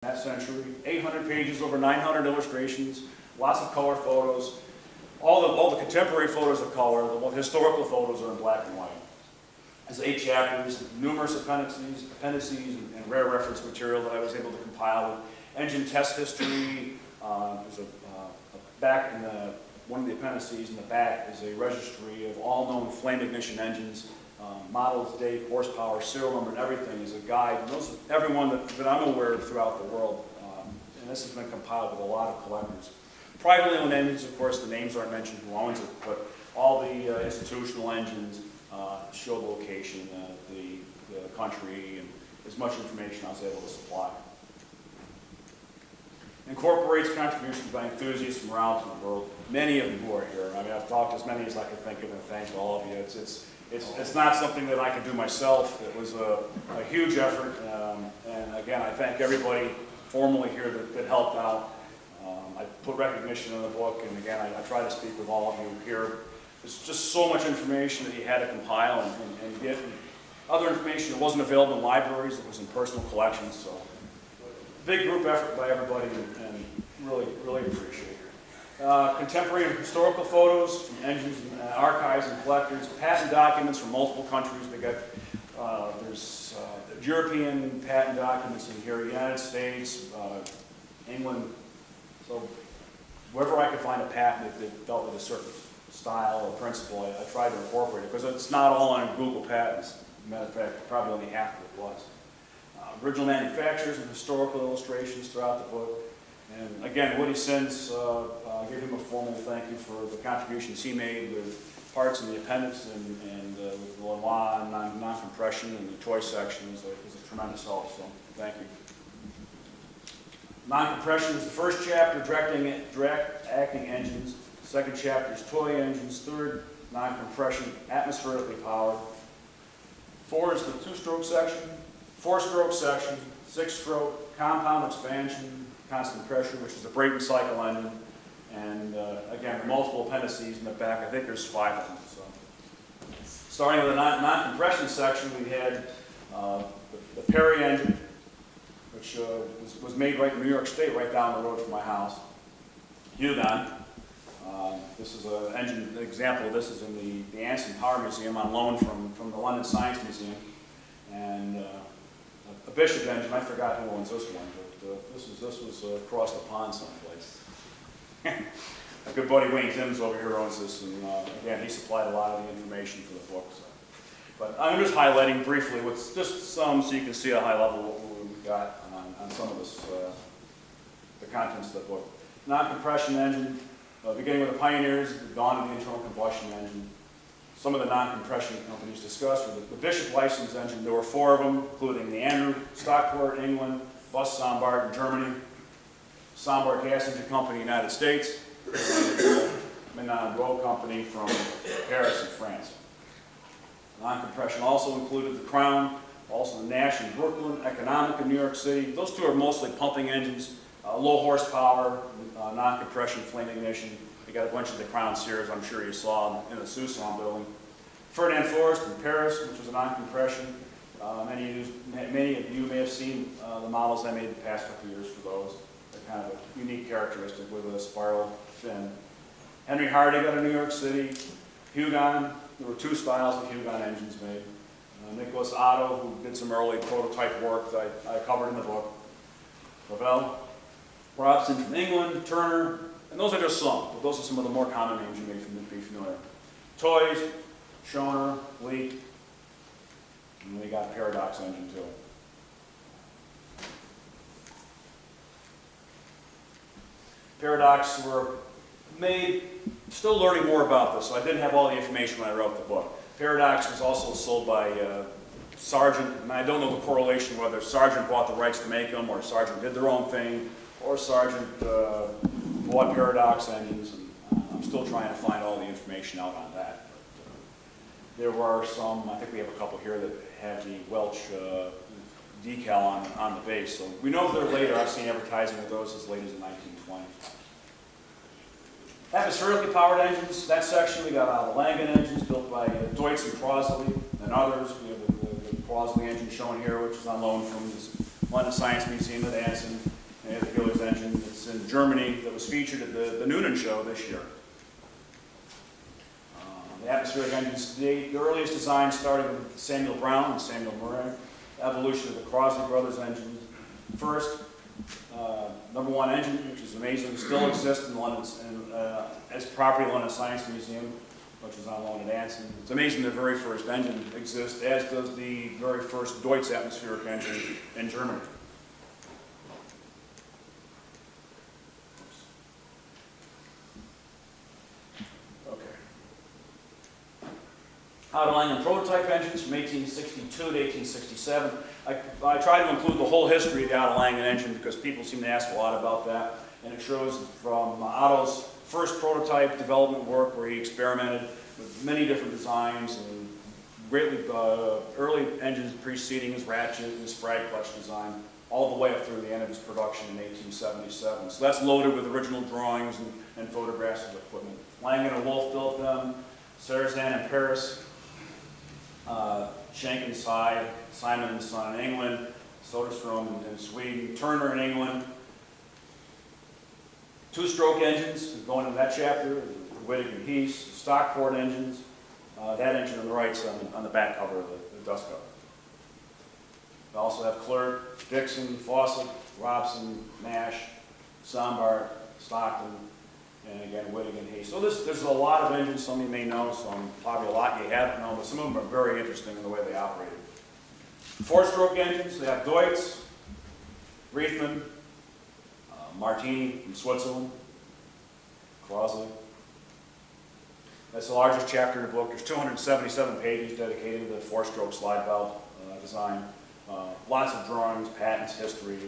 that century. 800 pages, over 900 illustrations, lots of color photos. All the contemporary photos are color, the historical photos are in black and white. There's 8 chapters, numerous appendices and rare reference material that I was able to compile. Engine test history. There's back in one of the appendices in the back is a registry of all known flame ignition engines, models, date, horsepower, serial number, and everything is a guide. And those are everyone that I'm aware of throughout the world. And this has been compiled with a lot of collectors. Privately owned engines, of course, the names aren't mentioned who owns it, but all the institutional engines show the location, the country, and as much information I was able to supply. Incorporates contributions by enthusiasts from around the world, many of them who are here. I mean, I've talked to as many as I could think of, and thank all of you. It's not something that I could do myself. It was a huge effort, and again, I thank everybody formally here that helped out. I put recognition in the book, and again, I try to speak with all of you here. There's just so much information that you had to compile and get. Other information that wasn't available in libraries, it was in personal collections, so big group effort by everybody, and really, really appreciate it. Contemporary and historical photos from engines and archives and collectors, patent documents from multiple countries. They got there's European patent documents in here, United States, England. So wherever I could find a patent that dealt with a certain style or principle, I tried to incorporate it, because it's not all on Google Patents. As a matter of fact, probably only half of it was. Original manufacturers and historical illustrations throughout the book. And again, Woody Sins, gave him a formal thank you for the contributions he made with parts in the appendix and with the Lenoir non-compression and the toy section is a tremendous help, so thank you. Non-compression is the first chapter, direct acting engines. Second chapter is toy engines. Third, non-compression, atmospherically powered. 4 is the 2-stroke section. 4-stroke section, 6-stroke, compound expansion, constant pressure, which is the Brayton cycle engine, and again, multiple appendices in the back. I think there's 5 of them. So, starting with the non-compression section, we had the Perry engine, which was made right in New York State, right down the road from my house. Hugon. This is an engine. An example of this is in the Anson Power Museum on loan from the London Science Museum, and a Bishop engine. I forgot who owns this one, but this was across the pond someplace. A good buddy Wayne Timms over here owns this, and again, he supplied a lot of the information for the book. So. But I'm just highlighting briefly what's just some, so you can see at a high level what we've got on some of this, the contents of the book. Non-compression engine, beginning with the pioneers, the dawn of the internal combustion engine. Some of the non-compression companies discussed were the Bishop license engine. There were 4 of them, including the Andrew, Stockport, England, Bus Sombart in Germany, Sombart Gas Engine Company, United States, and Menon Row Company from Paris in France. Non-compression also included the Crown, also the Nash in Brooklyn, Economic in New York City. Those 2 are mostly pumping engines, low horsepower, non-compression flame ignition. You got a bunch of the Crown series I'm sure you saw in the Soussan building. Ferdinand Forrest in Paris, which was a non-compression. Many of you may have seen the models I made the past couple years for those. They're kind of a unique characteristic with a spiral fin. Henry Hardy out of New York City. Hugon, there were 2 styles of Hugon engines made. Nicholas Otto, who did some early prototype work that I covered in the book. Ravel. Robson from England, Turner. And those are just some, but those are some of the more common names you may be familiar. Toys, Schoner, Leak, and we got Paradox engine too. Paradox were made, still learning more about this, so I didn't have all the information when I wrote the book. Paradox was also sold by Sargent, and I don't know the correlation whether Sargent bought the rights to make them, or Sargent did their own thing, or Sargent bought Paradox engines, and I'm still trying to find all the information out on that. But, there were some, I think we have a couple here that have the Welch decal on the base, so we know they're later. I've seen advertising of those as late as the 1920s. Atmospherically powered engines, that section we got the Langen engines built by Deutz and Crosley and others. We have the Crosley engine shown here, which is on loan London Science Museum at Anson. And the Gillies engine. It's in Germany that was featured at the Noonan show this year. The atmospheric engines, the earliest design started with Samuel Brown and Samuel Murray. Evolution of the Crosby Brothers engine. First, #1 engine, which is amazing, still exists in London as property of London Science Museum, which is on loan at Anson. It's amazing the very first engine exists, as does the very first Deutz atmospheric engine in Germany. Otto Langen prototype engines from 1862 to 1867. I tried to include the whole history of the Otto Langen engine because people seem to ask a lot about that. And it shows from Otto's first prototype development work where he experimented with many different designs and greatly early engines preceding his ratchet and his Sprag clutch design, all the way up through the end of his production in 1877. So that's loaded with original drawings and photographs of equipment. Langen and Wolff built them, Sarzan in Paris, Schenck and Simon and Son in England, Soderstrom in Sweden, Turner in England. Two-stroke engines, going into that chapter, the Wittig and Heath, Stockport engines. That engine on the right's on the back cover of the dust cover. We also have Clerk, Dixon, Fawcett, Robson, Nash, Sombart, Stockton, and again, Wittig and Hayes. So there's a lot of engines, some you may know, some probably a lot you haven't known, but some of them are very interesting in the way they operated. Four-stroke engines, they have Deutz, Reithman, Martini from Switzerland, Crosley. That's the largest chapter in the book. There's 277 pages dedicated to the four-stroke slide valve design. Lots of drawings, patents, history,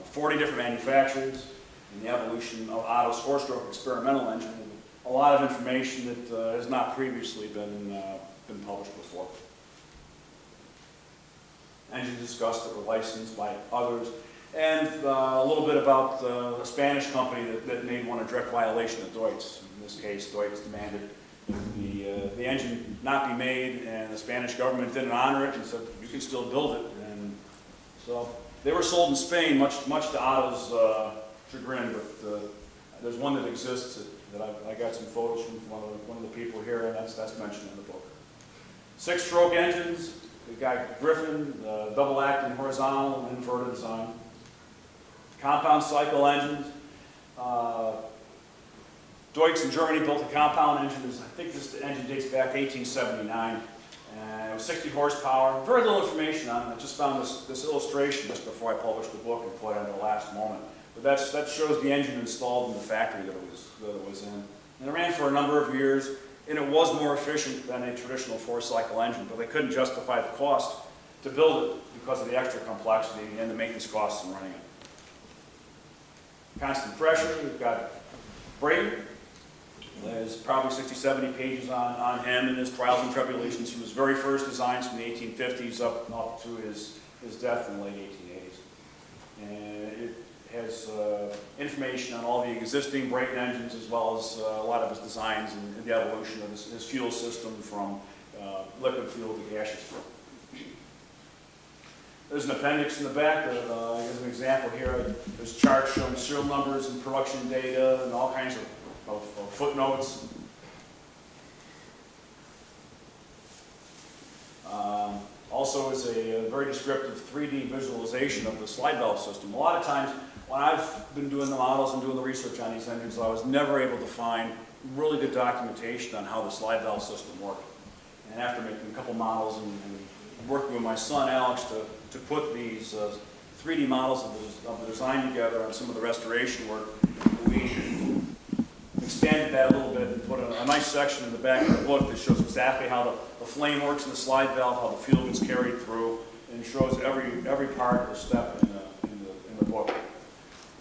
40 different manufacturers, and the evolution of Otto's four-stroke experimental engine. A lot of information that has not previously been published before. Engines discussed that were licensed by others, and a little bit about the Spanish company that made one a direct violation of Deutz. In this case, Deutz demanded that the engine not be made, and the Spanish government didn't honor it and said, you can still build it. And so they were sold in Spain, much to Otto's chagrin, but there's one that exists that I got some photos from one of the people here, and that's mentioned in the book. Six-stroke engines, we've got Griffin, double-acting horizontal and inverted design. Compound cycle engines. Deutz in Germany built a compound engine. I think this engine dates back to 1879. And it was 60 horsepower. Very little information on it. I just found this illustration just before I published the book and put it at the last moment. But that shows the engine installed in the factory that it was in. And it ran for a number of years, and it was more efficient than a traditional four-cycle engine, but they couldn't justify the cost to build it because of the extra complexity and the maintenance costs in running it. Constant pressure, we've got Brayton. There's probably 60, 70 pages on him and his trials and tribulations from his very first designs from the 1850s up to his death in the late 1880s. And it has information on all the existing Brayton engines as well as a lot of his designs and the evolution of his fuel system from liquid fuel to gaseous fuel. There's an appendix in the back that, as an example here, there's charts showing serial numbers and production data and all kinds of footnotes. Also is a very descriptive 3D visualization of the slide valve system. A lot of times when I've been doing the models and doing the research on these engines, I was never able to find really good documentation on how the slide valve system worked. And after making a couple models and working with my son Alex to put these 3D models of the design together on some of the restoration work, we expanded that a little bit and put a nice section in the back of the book that shows exactly how the flame works in the slide valve, how the fuel gets carried through, and shows every part of the step in the book.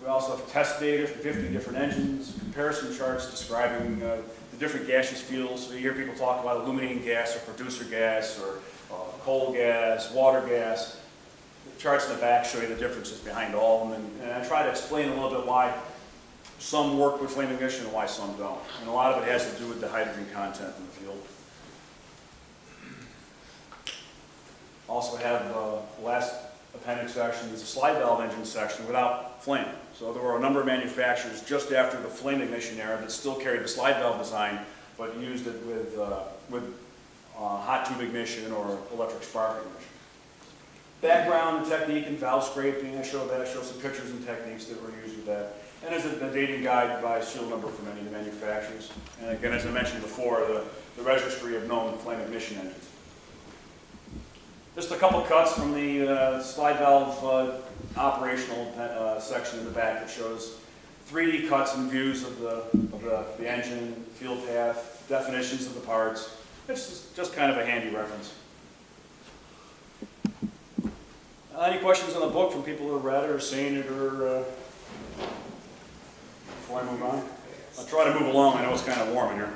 We also have test data for 50 different engines, comparison charts describing the different gaseous fuels. So you hear people talk about illuminating gas or producer gas or coal gas, water gas. The charts in the back show you the differences behind all of them, and I try to explain a little bit why some work with flame ignition and why some don't. And a lot of it has to do with the hydrogen content in the fuel. Also have the last appendix section is a slide valve engine section without flame. So there were a number of manufacturers just after the flame ignition era that still carried the slide valve design, but used it with hot tube ignition or electric spark ignition. Background technique and valve scraping, I show some pictures and techniques that were used with that. And there's a dating guide by serial number for many of the manufacturers. And again, as I mentioned before, the registry of known flame ignition engines. Just a couple cuts from the slide valve operational section in the back that shows 3D cuts and views of the engine, field path, definitions of the parts. It's just kind of a handy reference. Any questions on the book from people who have read it or seen it, or before I move on? I'll try to move along. I know it's kind of warm in here.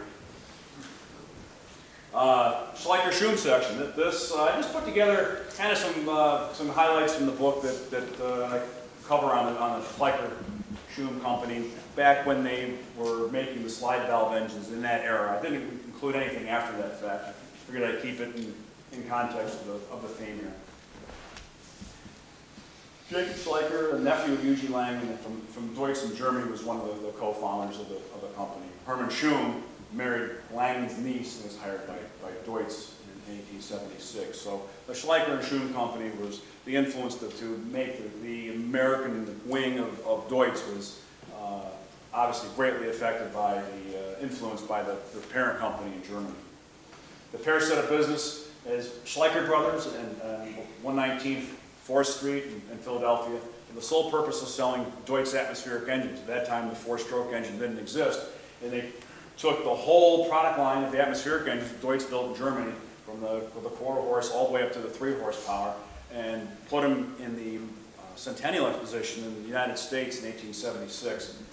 Schleicher-Schum section. I just put together kind of some highlights from the book that I cover on the Schleicher-Schum company back when they were making the slide valve engines in that era. I didn't include anything after that fact. I figured I'd keep it in context of the theme here. Jacob Schleicher, a nephew of Eugene Langen from Deutz in Germany, was one of the co-founders of the company. Hermann Schum married Langen's niece and was hired by Deutz in 1876. So the Schleicher and Schum company was the influence to make the American wing of Deutz was obviously greatly affected by influenced by the parent company in Germany. The pair set up business as Schleicher Brothers and 119th 4th Street in Philadelphia, for the sole purpose of selling Deutz atmospheric engines. At that time, the 4-stroke engine didn't exist, and they took the whole product line of the atmospheric engines Deutz built in Germany, from the 4-horse all the way up to the 3-horsepower, and put them in the Centennial Exposition in the United States in 1876.